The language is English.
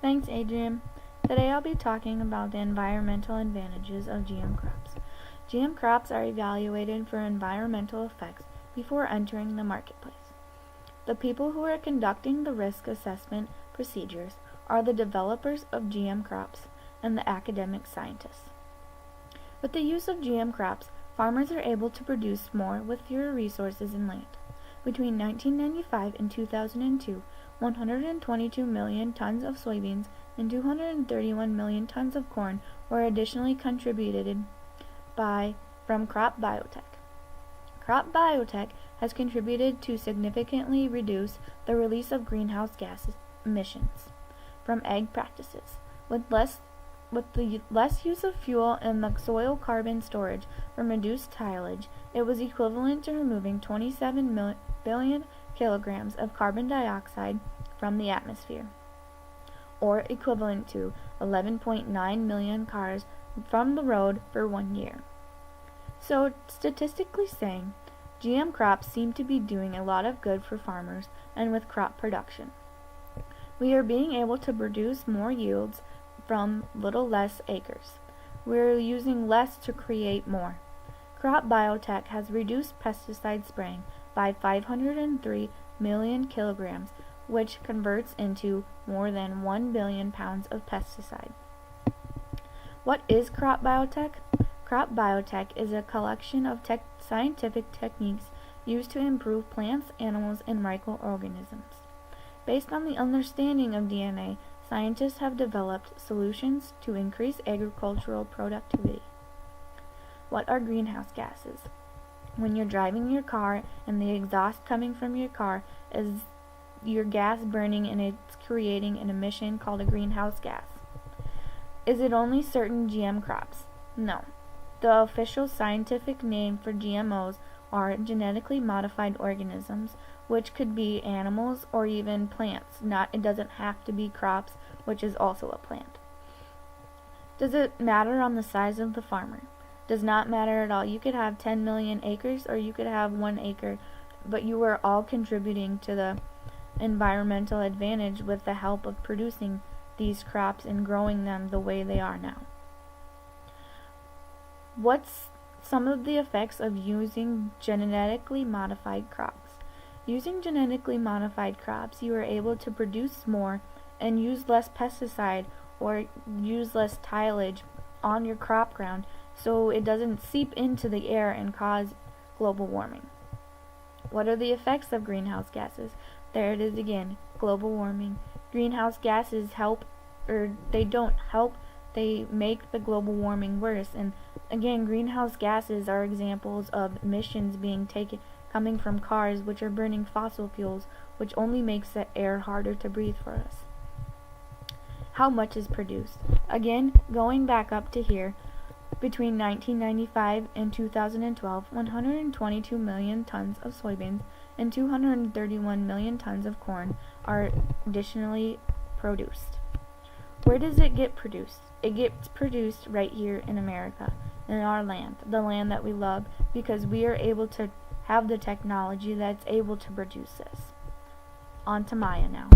Thanks, Adrian. Today I'll be talking about the environmental advantages of GM crops. GM crops are evaluated for environmental effects before entering the marketplace. The people who are conducting the risk assessment procedures are the developers of GM crops and the academic scientists. With the use of GM crops, farmers are able to produce more with fewer resources and land. Between 1995 and 2002, 122 million tons of soybeans and 231 million tons of corn were additionally contributed from crop biotech. Crop biotech has contributed to significantly reduce the release of greenhouse gas emissions from ag practices. With the less use of fuel and the soil carbon storage from reduced tillage, it was equivalent to removing 27 billion kilograms of carbon dioxide from the atmosphere, or equivalent to 11.9 million cars from the road for 1 year. So, statistically saying, GM crops seem to be doing a lot of good for farmers and with crop production. We are being able to produce more yields from little less acres. We're using less to create more. Crop biotech has reduced pesticide spraying by 503 million kilograms, which converts into more than 1 billion pounds of pesticide. What is crop biotech? Crop biotech is a collection of scientific techniques used to improve plants, animals, and microorganisms. Based on the understanding of DNA, scientists have developed solutions to increase agricultural productivity. What are greenhouse gases? When you're driving your car and the exhaust coming from your car is your gas burning and it's creating an emission called a greenhouse gas. Is it only certain GM crops? No. The official scientific name for GMOs are genetically modified organisms, which could be animals or even plants. It doesn't have to be crops, which is also a plant. Does it matter on the size of the farmer? Does not matter at all. You could have 10 million acres or you could have 1 acre, but you are all contributing to the environmental advantage with the help of producing these crops and growing them the way they are now. What's some of the effects of using genetically modified crops? Using genetically modified crops, you are able to produce more and use less pesticide or use less tillage on your crop ground so it doesn't seep into the air and cause global warming. What are the effects of greenhouse gases? There it is again, global warming. Greenhouse gases help, or they don't help, they make the global warming worse. And again, greenhouse gases are examples of emissions coming from cars which are burning fossil fuels, which only makes the air harder to breathe for us. How much is produced? Again, going back up to here, between 1995 and 2012, 122 million tons of soybeans and 231 million tons of corn are additionally produced. Where does it get produced? It gets produced right here in America, in our land, the land that we love, because we are able to have the technology that's able to produce this. On to Maya now.